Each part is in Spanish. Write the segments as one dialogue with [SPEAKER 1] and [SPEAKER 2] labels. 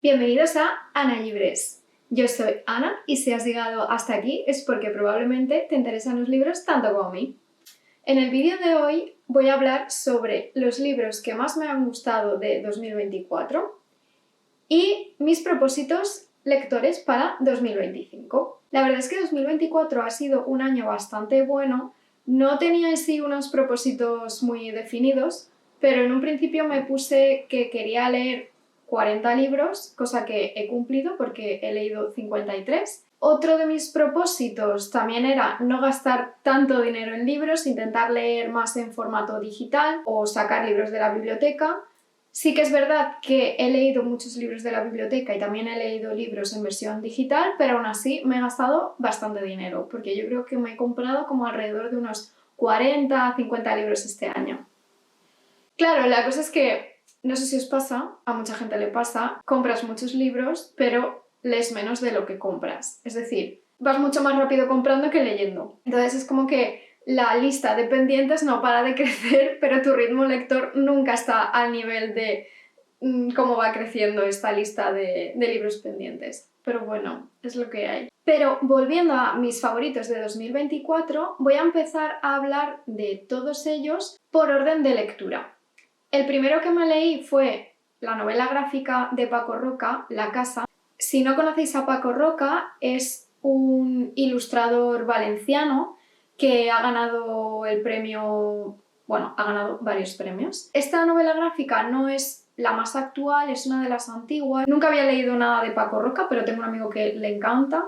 [SPEAKER 1] Bienvenidos a Ana Libres. Yo soy Ana y si has llegado hasta aquí es porque probablemente te interesan los libros tanto como a mí. En el vídeo de hoy voy a hablar sobre los libros que más me han gustado de 2024 y mis propósitos lectores para 2025. La verdad es que 2024 ha sido un año bastante bueno. No tenía en sí unos propósitos muy definidos, pero en un principio me puse que quería leer 40 libros, cosa que he cumplido porque he leído 53. Otro de mis propósitos también era no gastar tanto dinero en libros, intentar leer más en formato digital o sacar libros de la biblioteca. Sí que es verdad que he leído muchos libros de la biblioteca y también he leído libros en versión digital, pero aún así me he gastado bastante dinero, porque yo creo que me he comprado como alrededor de unos 40 a 50 libros este año. Claro, la cosa es que, no sé si os pasa, a mucha gente le pasa, compras muchos libros, pero lees menos de lo que compras. Es decir, vas mucho más rápido comprando que leyendo. Entonces es como que la lista de pendientes no para de crecer, pero tu ritmo lector nunca está al nivel de cómo va creciendo esta lista de libros pendientes. Pero bueno, es lo que hay. Pero volviendo a mis favoritos de 2024, voy a empezar a hablar de todos ellos por orden de lectura. El primero que me leí fue la novela gráfica de Paco Roca, La Casa. Si no conocéis a Paco Roca, es un ilustrador valenciano que ha ganado el premio, bueno, ha ganado varios premios. Esta novela gráfica no es la más actual, es una de las antiguas. Nunca había leído nada de Paco Roca, pero tengo un amigo que le encanta.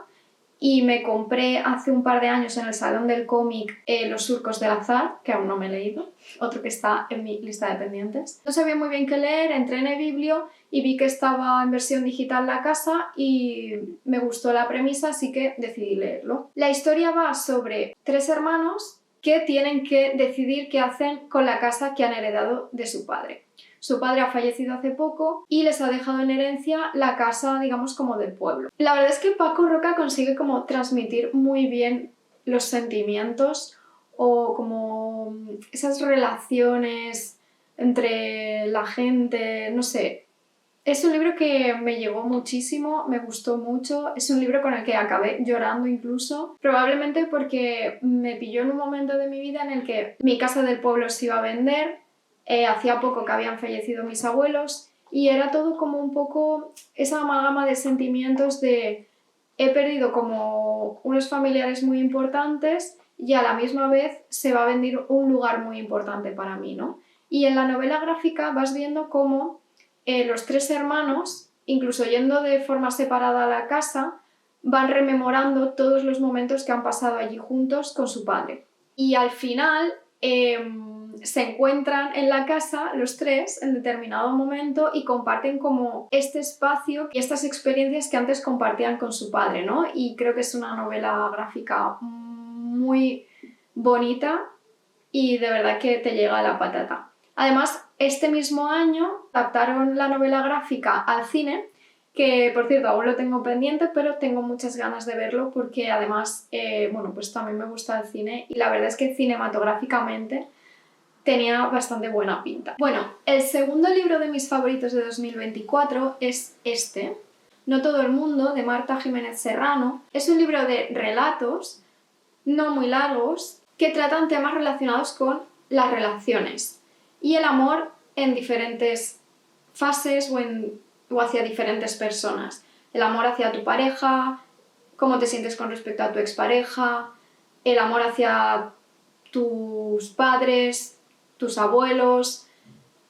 [SPEAKER 1] Y me compré hace un par de años en el Salón del Cómic Los Surcos del Azar, que aún no me he leído, otro que está en mi lista de pendientes. No sabía muy bien qué leer, entré en eBiblio y vi que estaba en versión digital La Casa y me gustó la premisa, así que decidí leerlo. La historia va sobre tres hermanos que tienen que decidir qué hacen con la casa que han heredado de su padre. Su padre ha fallecido hace poco y les ha dejado en herencia la casa, digamos, como del pueblo. La verdad es que Paco Roca consigue como transmitir muy bien los sentimientos o como esas relaciones entre la gente, no sé. Es un libro que me llegó muchísimo, me gustó mucho, es un libro con el que acabé llorando incluso, probablemente porque me pilló en un momento de mi vida en el que mi casa del pueblo se iba a vender. Hacía poco que habían fallecido mis abuelos y era todo como un poco esa amalgama de sentimientos de he perdido como unos familiares muy importantes y a la misma vez se va a vender un lugar muy importante para mí, ¿no? Y en la novela gráfica vas viendo cómo los tres hermanos, incluso yendo de forma separada a la casa, van rememorando todos los momentos que han pasado allí juntos con su padre. Y al final se encuentran en la casa los tres en determinado momento y comparten como este espacio y estas experiencias que antes compartían con su padre, ¿no? Y creo que es una novela gráfica muy bonita y de verdad que te llega a la patata. Además, este mismo año adaptaron la novela gráfica al cine, que por cierto aún lo tengo pendiente, pero tengo muchas ganas de verlo porque además, bueno, pues también me gusta el cine y la verdad es que cinematográficamente tenía bastante buena pinta. Bueno, el segundo libro de mis favoritos de 2024 es este, No todo el mundo, de Marta Jiménez Serrano. Es un libro de relatos, no muy largos, que tratan temas relacionados con las relaciones y el amor en diferentes fases o hacia diferentes personas. El amor hacia tu pareja, cómo te sientes con respecto a tu expareja, el amor hacia tus padres, tus abuelos.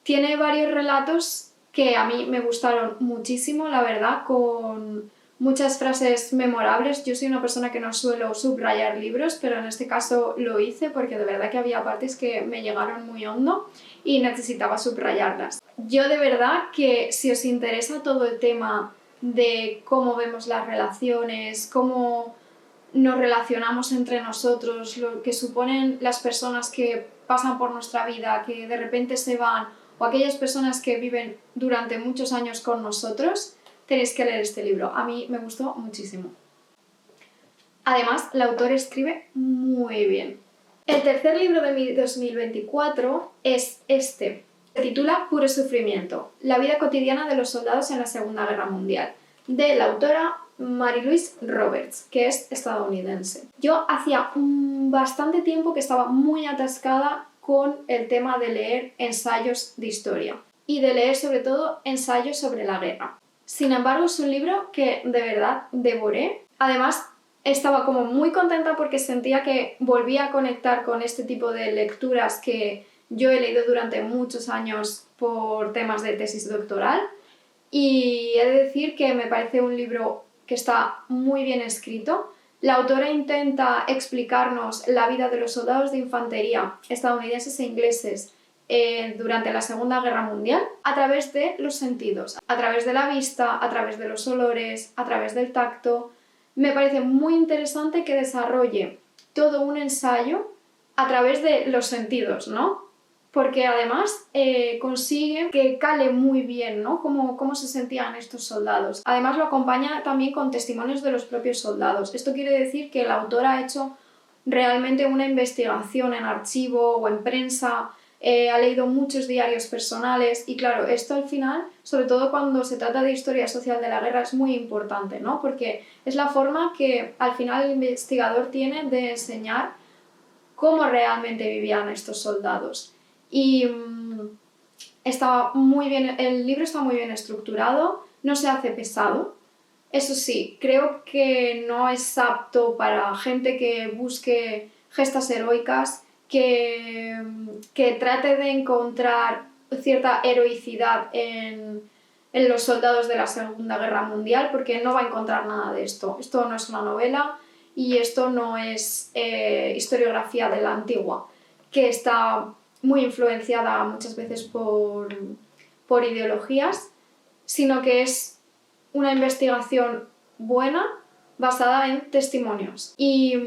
[SPEAKER 1] Tiene varios relatos que a mí me gustaron muchísimo, la verdad, con muchas frases memorables. Yo soy una persona que no suelo subrayar libros, pero en este caso lo hice porque de verdad que había partes que me llegaron muy hondo y necesitaba subrayarlas. Yo de verdad que si os interesa todo el tema de cómo vemos las relaciones, cómo nos relacionamos entre nosotros, lo que suponen las personas que pasan por nuestra vida, que de repente se van, o aquellas personas que viven durante muchos años con nosotros, tenéis que leer este libro. A mí me gustó muchísimo. Además, el autor escribe muy bien. El tercer libro de mi 2024 es este. Se titula Puro sufrimiento, la vida cotidiana de los soldados en la Segunda Guerra Mundial, de la autora Mary Louise Roberts, que es estadounidense. Yo hacía bastante tiempo que estaba muy atascada con el tema de leer ensayos de historia y de leer sobre todo ensayos sobre la guerra. Sin embargo, es un libro que de verdad devoré. Además, estaba como muy contenta porque sentía que volvía a conectar con este tipo de lecturas que yo he leído durante muchos años por temas de tesis doctoral, y he de decir que me parece un libro que está muy bien escrito. La autora intenta explicarnos la vida de los soldados de infantería estadounidenses e ingleses durante la Segunda Guerra Mundial a través de los sentidos, a través de la vista, a través de los olores, a través del tacto. Me parece muy interesante que desarrolle todo un ensayo a través de los sentidos, ¿no? Porque además consigue que cale muy bien, ¿no? Cómo se sentían estos soldados. Además lo acompaña también con testimonios de los propios soldados. Esto quiere decir que el autor ha hecho realmente una investigación en archivo o en prensa, ha leído muchos diarios personales y claro, esto al final, sobre todo cuando se trata de historia social de la guerra, es muy importante, ¿no? Porque es la forma que al final el investigador tiene de enseñar cómo realmente vivían estos soldados. Y está muy bien, el libro está muy bien estructurado, no se hace pesado. Eso sí, creo que no es apto para gente que busque gestas heroicas, que trate de encontrar cierta heroicidad en los soldados de la Segunda Guerra Mundial, porque no va a encontrar nada de esto. Esto no es una novela y esto no es historiografía de la antigua, que está muy influenciada muchas veces por ideologías, sino que es una investigación buena basada en testimonios y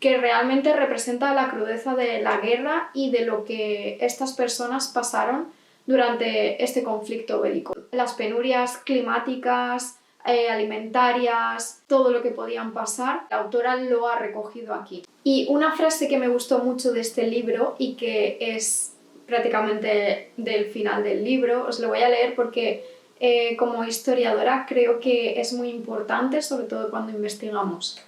[SPEAKER 1] que realmente representa la crudeza de la guerra y de lo que estas personas pasaron durante este conflicto bélico. Las penurias climáticas, alimentarias, todo lo que podían pasar, la autora lo ha recogido aquí. Y una frase que me gustó mucho de este libro y que es prácticamente del final del libro, os lo voy a leer porque como historiadora creo que es muy importante, sobre todo cuando investigamos.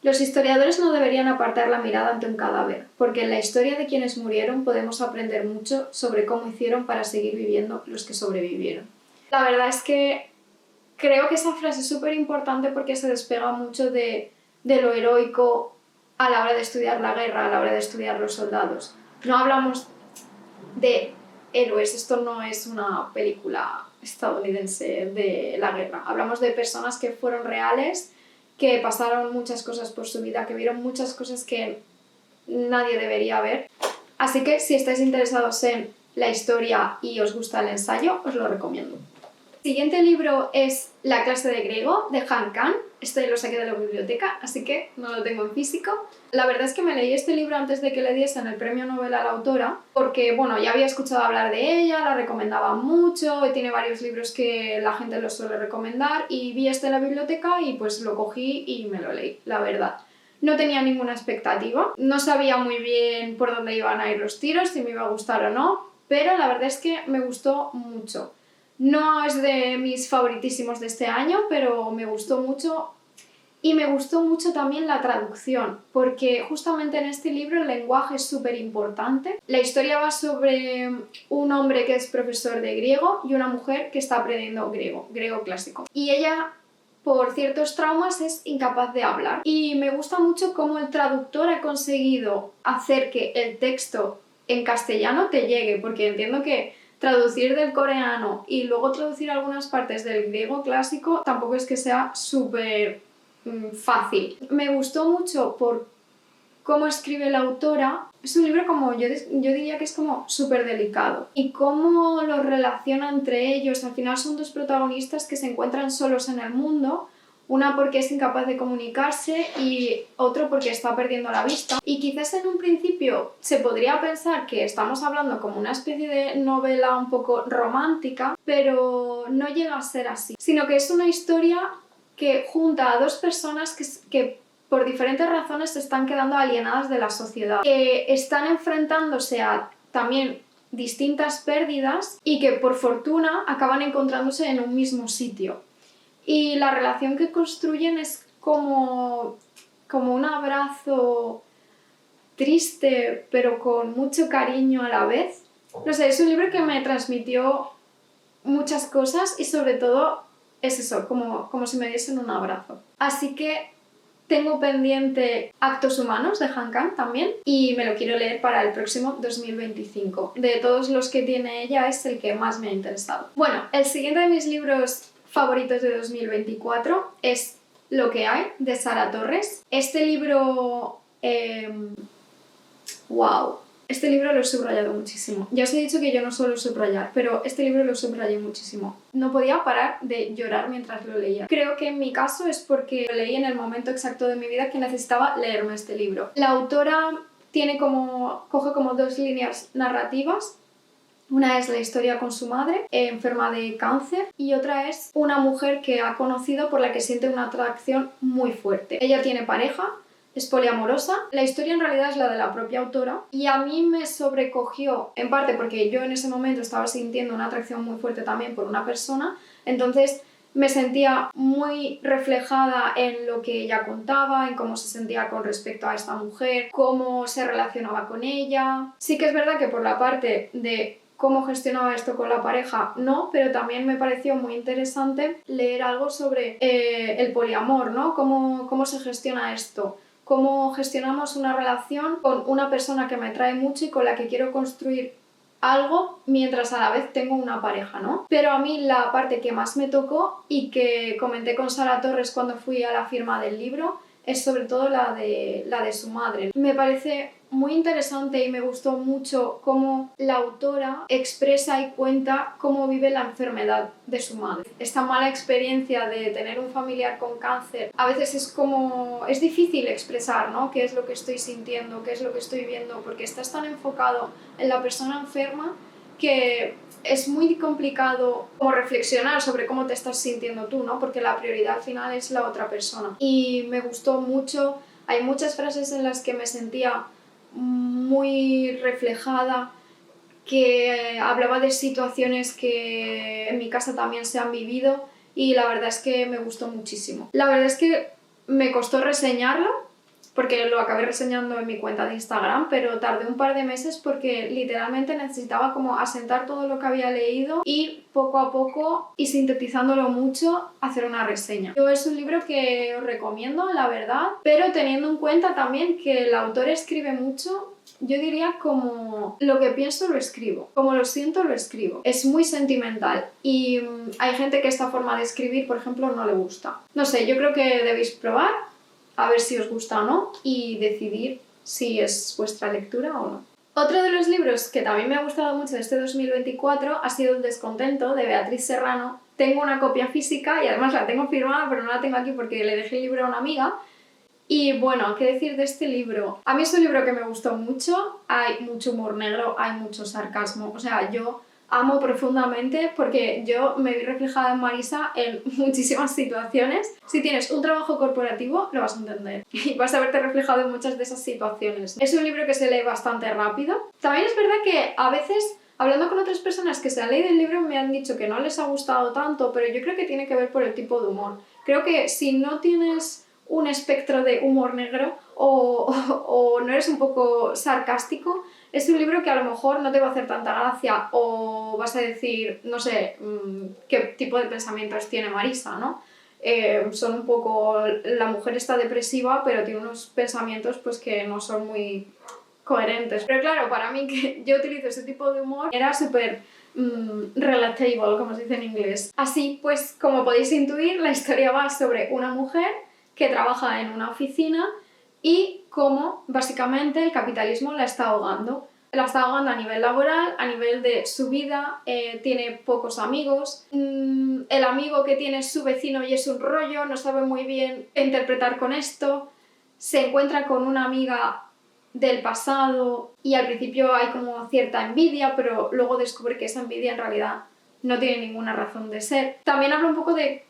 [SPEAKER 1] Los historiadores no deberían apartar la mirada ante un cadáver, porque en la historia de quienes murieron podemos aprender mucho sobre cómo hicieron para seguir viviendo los que sobrevivieron. La verdad es que creo que esa frase es súper importante porque se despega mucho de lo heroico a la hora de estudiar la guerra, a la hora de estudiar los soldados. No hablamos de héroes, esto no es una película estadounidense de la guerra. Hablamos de personas que fueron reales, que pasaron muchas cosas por su vida, que vieron muchas cosas que nadie debería ver. Así que si estáis interesados en la historia y os gusta el ensayo, os lo recomiendo. El siguiente libro es La clase de griego, de Han Kang. Este lo saqué de la biblioteca, así que no lo tengo en físico. La verdad es que me leí este libro antes de que le diesen el premio Nobel a la autora, porque bueno, ya había escuchado hablar de ella, la recomendaba mucho, y tiene varios libros que la gente los suele recomendar, y vi este en la biblioteca y pues lo cogí y me lo leí, la verdad. No tenía ninguna expectativa, no sabía muy bien por dónde iban a ir los tiros, si me iba a gustar o no, pero la verdad es que me gustó mucho. No es de mis favoritísimos de este año, pero me gustó mucho. Y me gustó mucho también la traducción, porque justamente en este libro el lenguaje es súper importante. La historia va sobre un hombre que es profesor de griego y una mujer que está aprendiendo griego clásico. Y ella, por ciertos traumas, es incapaz de hablar. Y me gusta mucho cómo el traductor ha conseguido hacer que el texto en castellano te llegue, porque entiendo que traducir del coreano y luego traducir algunas partes del griego clásico tampoco es que sea súper fácil. Me gustó mucho por cómo escribe la autora. Es un libro como, yo diría que es como súper delicado. Y cómo los relaciona entre ellos. Al final son dos protagonistas que se encuentran solos en el mundo. Una porque es incapaz de comunicarse y otro porque está perdiendo la vista. Y quizás en un principio se podría pensar que estamos hablando como una especie de novela un poco romántica, pero no llega a ser así, sino que es una historia que junta a dos personas que por diferentes razones se están quedando alienadas de la sociedad, que están enfrentándose a también distintas pérdidas y que por fortuna acaban encontrándose en un mismo sitio. Y la relación que construyen es como un abrazo triste pero con mucho cariño a la vez. No sé, es un libro que me transmitió muchas cosas y sobre todo es eso, como si me diesen un abrazo. Así que tengo pendiente Actos Humanos de Han Kang también y me lo quiero leer para el próximo 2025. De todos los que tiene ella es el que más me ha interesado. Bueno, el siguiente de mis libros favoritos de 2024 es Lo que hay, de Sara Torres. Este libro... ¡Wow! Este libro lo he subrayado muchísimo. Ya os he dicho que yo no suelo subrayar, pero este libro lo subrayé muchísimo. No podía parar de llorar mientras lo leía. Creo que en mi caso es porque lo leí en el momento exacto de mi vida que necesitaba leerme este libro. La autora coge como dos líneas narrativas. Una es la historia con su madre, enferma de cáncer, y otra es una mujer que ha conocido por la que siente una atracción muy fuerte. Ella tiene pareja, es poliamorosa. La historia en realidad es la de la propia autora y a mí me sobrecogió, en parte porque yo en ese momento estaba sintiendo una atracción muy fuerte también por una persona, entonces me sentía muy reflejada en lo que ella contaba, en cómo se sentía con respecto a esta mujer, cómo se relacionaba con ella. Sí que es verdad que por la parte de cómo gestionaba esto con la pareja, no, pero también me pareció muy interesante leer algo sobre el poliamor, ¿no? Cómo se gestiona esto. Cómo gestionamos una relación con una persona que me atrae mucho y con la que quiero construir algo mientras a la vez tengo una pareja, ¿no? Pero a mí la parte que más me tocó y que comenté con Sara Torres cuando fui a la firma del libro es sobre todo la de su madre. Me parece muy interesante y me gustó mucho cómo la autora expresa y cuenta cómo vive la enfermedad de su madre. Esta mala experiencia de tener un familiar con cáncer a veces es difícil expresar, ¿no? Qué es lo que estoy sintiendo, qué es lo que estoy viendo, porque estás tan enfocado en la persona enferma que es muy complicado como reflexionar sobre cómo te estás sintiendo tú, ¿no? Porque la prioridad al final es la otra persona. Y me gustó mucho, hay muchas frases en las que me sentía muy reflejada, que hablaba de situaciones que en mi casa también se han vivido y la verdad es que me gustó muchísimo. La verdad es que me costó reseñarlo porque lo acabé reseñando en mi cuenta de Instagram, pero tardé un par de meses porque literalmente necesitaba como asentar todo lo que había leído y poco a poco y sintetizándolo mucho hacer una reseña. Es un libro que os recomiendo, la verdad, pero teniendo en cuenta también que el autor escribe mucho. Yo diría como lo que pienso lo escribo, como lo siento lo escribo. Es muy sentimental y hay gente que esta forma de escribir, por ejemplo, no le gusta. No sé, yo creo que debéis probar a ver si os gusta o no y decidir si es vuestra lectura o no. Otro de los libros que también me ha gustado mucho de este 2024 ha sido El descontento, de Beatriz Serrano. Tengo una copia física y además la tengo firmada, pero no la tengo aquí porque le dejé el libro a una amiga. Y bueno, ¿qué decir de este libro? A mí es un libro que me gustó mucho, hay mucho humor negro, hay mucho sarcasmo, o sea, yo amo profundamente porque yo me vi reflejada en Marisa en muchísimas situaciones. Si tienes un trabajo corporativo, lo vas a entender y vas a verte reflejado en muchas de esas situaciones. Es un libro que se lee bastante rápido. También es verdad que a veces, hablando con otras personas que se han leído el libro, me han dicho que no les ha gustado tanto, pero yo creo que tiene que ver por el tipo de humor. Creo que si no tienes un espectro de humor negro o no eres un poco sarcástico, es un libro que a lo mejor no te va a hacer tanta gracia o vas a decir, no sé, qué tipo de pensamientos tiene Marisa, ¿no? Son un poco... La mujer está depresiva, pero tiene unos pensamientos pues que no son muy coherentes. Pero claro, para mí que yo utilizo ese tipo de humor era súper relatable, como se dice en inglés. Así pues, como podéis intuir, la historia va sobre una mujer que trabaja en una oficina y cómo básicamente el capitalismo la está ahogando. La está ahogando a nivel laboral, a nivel de su vida, tiene pocos amigos, el amigo que tiene es su vecino y es un rollo, no sabe muy bien qué interpretar con esto, se encuentra con una amiga del pasado y al principio hay como cierta envidia, pero luego descubre que esa envidia en realidad no tiene ninguna razón de ser. También habla un poco de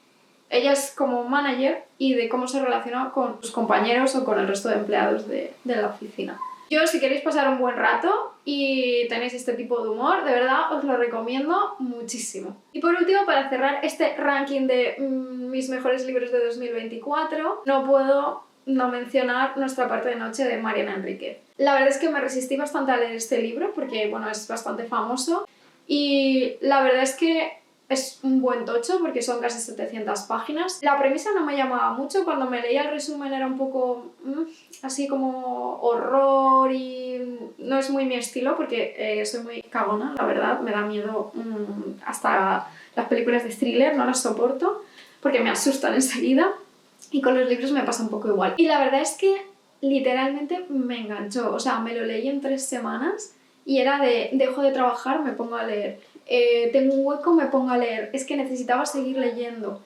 [SPEAKER 1] ella es como manager y de cómo se relaciona con sus compañeros o con el resto de empleados de la oficina. Yo, si queréis pasar un buen rato y tenéis este tipo de humor, de verdad os lo recomiendo muchísimo. Y por último, para cerrar este ranking de mis mejores libros de 2024, no puedo no mencionar Nuestra parte de noche de Mariana Enríquez. La verdad es que me resistí bastante a leer este libro porque, bueno, es bastante famoso y la verdad es que es un buen tocho porque son casi 700 páginas. La premisa no me llamaba mucho, cuando me leía el resumen era un poco así como horror y no es muy mi estilo porque soy muy cagona, la verdad, me da miedo hasta las películas de thriller, no las soporto porque me asustan enseguida y con los libros me pasa un poco igual. Y la verdad es que literalmente me enganchó, o sea, me lo leí en 3 semanas y era de dejo de trabajar, me pongo a leer. Tengo un hueco, me pongo a leer. Es que necesitaba seguir leyendo.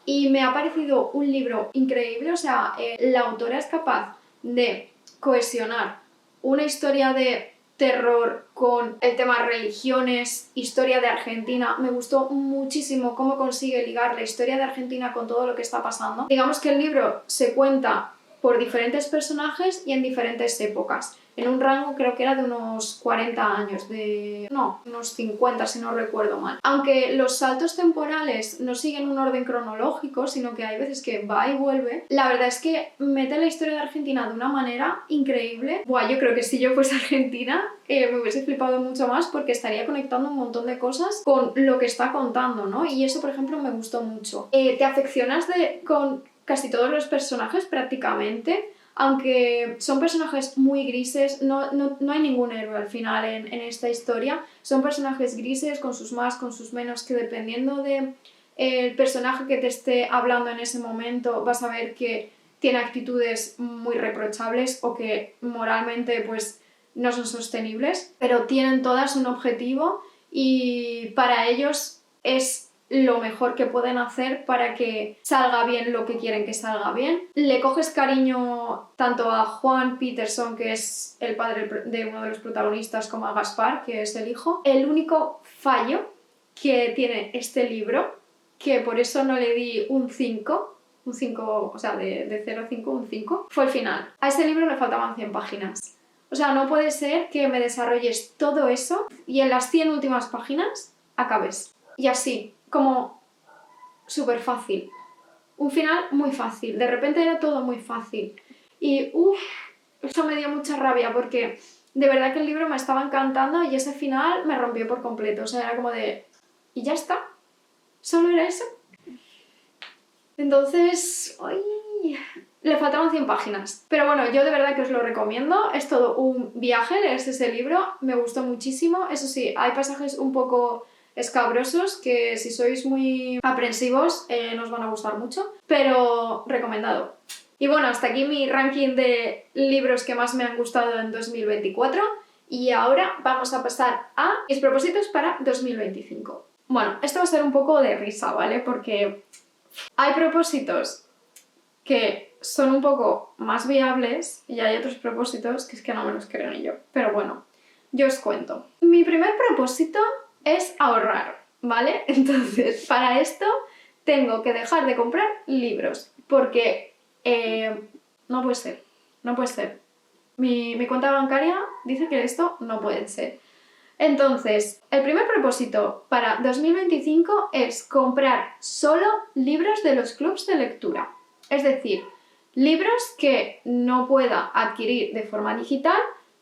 [SPEAKER 1] Y me ha parecido un libro increíble, o sea, la autora es capaz de cohesionar una historia de terror con el tema religiones, historia de Argentina. Me gustó muchísimo cómo consigue ligar la historia de Argentina con todo lo que está pasando. Digamos que el libro se cuenta por diferentes personajes y en diferentes épocas. En un rango creo que era de unos 40 años, unos 50 si no recuerdo mal. Aunque los saltos temporales no siguen un orden cronológico, sino que hay veces que va y vuelve, la verdad es que mete la historia de Argentina de una manera increíble. Buah, yo creo que si yo fuese argentina me hubiese flipado mucho más porque estaría conectando un montón de cosas con lo que está contando, ¿no? Y eso, por ejemplo, me gustó mucho. Te afeccionas con casi todos los personajes prácticamente, aunque son personajes muy grises, no hay ningún héroe al final en esta historia, son personajes grises con sus más, con sus menos, que dependiendo de el personaje que te esté hablando en ese momento vas a ver que tiene actitudes muy reprochables o que moralmente pues no son sostenibles, pero tienen todas un objetivo y para ellos es lo mejor que pueden hacer para que salga bien lo que quieren que salga bien. Le coges cariño tanto a Juan Peterson, que es el padre de uno de los protagonistas, como a Gaspar, que es el hijo. El único fallo que tiene este libro, que por eso no le di un 5, o sea, de 0 a 5, un 5, fue el final. A ese libro le faltaban 100 páginas. O sea, no puede ser que me desarrolles todo eso y en las 100 últimas páginas acabes. Y así, como súper fácil. Un final muy fácil. De repente era todo muy fácil. Y eso me dio mucha rabia porque de verdad que el libro me estaba encantando y ese final me rompió por completo. O sea, era como de... ¿Y ya está? ¿Solo era eso? Entonces... le faltaban 100 páginas. Pero bueno, yo de verdad que os lo recomiendo. Es todo un viaje leerse ese libro. Me gustó muchísimo. Eso sí, hay pasajes un poco escabrosos que si sois muy aprensivos nos van a gustar mucho, pero recomendado. Y bueno, hasta aquí mi ranking de libros que más me han gustado en 2024 y ahora vamos a pasar a mis propósitos para 2025. Bueno, esto va a ser un poco de risa, ¿vale? Porque hay propósitos que son un poco más viables y hay otros propósitos que es que no me los creo ni yo. Pero bueno, yo os cuento. Mi primer propósito es ahorrar, ¿vale? Entonces, para esto tengo que dejar de comprar libros, porque no puede ser, no puede ser. Mi cuenta bancaria dice que esto no puede ser. Entonces, el primer propósito para 2025 es comprar solo libros de los clubs de lectura. Es decir, libros que no pueda adquirir de forma digital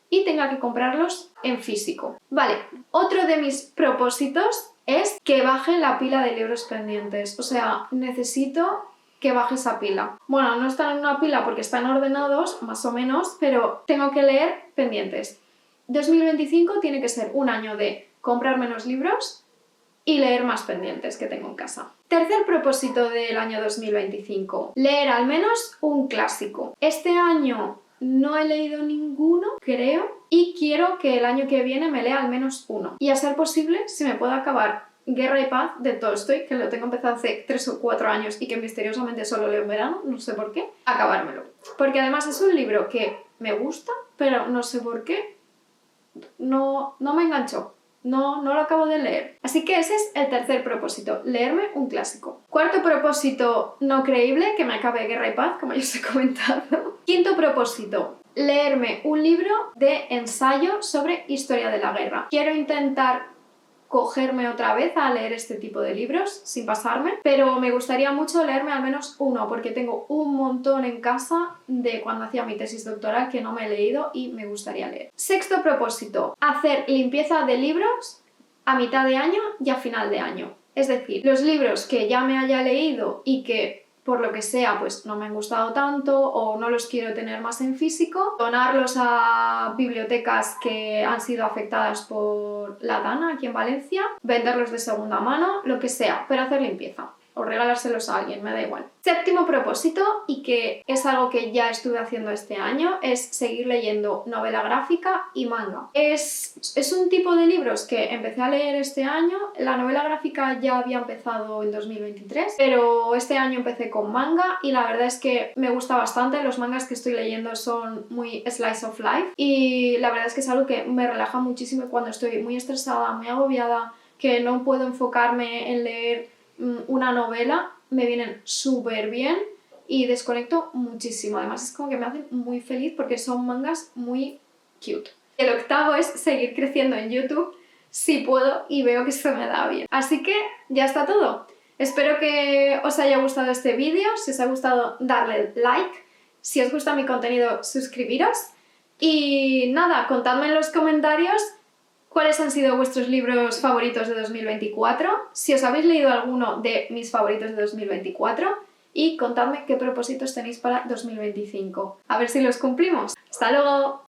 [SPEAKER 1] y tenga que comprarlos en físico. Vale, otro de mis propósitos es que baje la pila de libros pendientes. O sea, necesito que baje esa pila. Bueno, no están en una pila porque están ordenados, más o menos, pero tengo que leer pendientes. 2025 tiene que ser un año de comprar menos libros y leer más pendientes que tengo en casa. Tercer propósito del año 2025, leer al menos un clásico. Este año no he leído ninguno, creo, y quiero que el año que viene me lea al menos uno. Y a ser posible, si me puedo acabar Guerra y Paz de Tolstoy, que lo tengo empezado hace 3 o 4 años y que misteriosamente solo leo en verano, no sé por qué, acabármelo. Porque además es un libro que me gusta, pero no sé por qué, no me enganchó. No lo acabo de leer. Así que ese es el tercer propósito, leerme un clásico. Cuarto propósito no creíble, que me acabe Guerra y Paz, como ya os he comentado. Quinto propósito, leerme un libro de ensayo sobre historia de la guerra. Quiero intentar cogerme otra vez a leer este tipo de libros sin pasarme, pero me gustaría mucho leerme al menos uno porque tengo un montón en casa de cuando hacía mi tesis doctoral que no me he leído y me gustaría leer. Sexto propósito, hacer limpieza de libros a mitad de año y a final de año. Es decir, los libros que ya me haya leído y que por lo que sea, pues no me han gustado tanto o no los quiero tener más en físico, donarlos a bibliotecas que han sido afectadas por la DANA aquí en Valencia, venderlos de segunda mano, lo que sea, pero hacer limpieza o regalárselos a alguien, me da igual. Séptimo propósito, y que es algo que ya estuve haciendo este año, es seguir leyendo novela gráfica y manga. Es un tipo de libros que empecé a leer este año. La novela gráfica ya había empezado en 2023, pero este año empecé con manga y la verdad es que me gusta bastante. Los mangas que estoy leyendo son muy slice of life y la verdad es que es algo que me relaja muchísimo cuando estoy muy estresada, muy agobiada, que no puedo enfocarme en leer una novela, me vienen súper bien y desconecto muchísimo. Además es como que me hacen muy feliz porque son mangas muy cute. El octavo es seguir creciendo en YouTube si puedo y veo que se me da bien. Así que ya está todo. Espero que os haya gustado este vídeo. Si os ha gustado, darle like. Si os gusta mi contenido, suscribiros. Y nada, contadme en los comentarios ¿cuáles han sido vuestros libros favoritos de 2024? Si os habéis leído alguno de mis favoritos de 2024 y contadme qué propósitos tenéis para 2025. A ver si los cumplimos. ¡Hasta luego!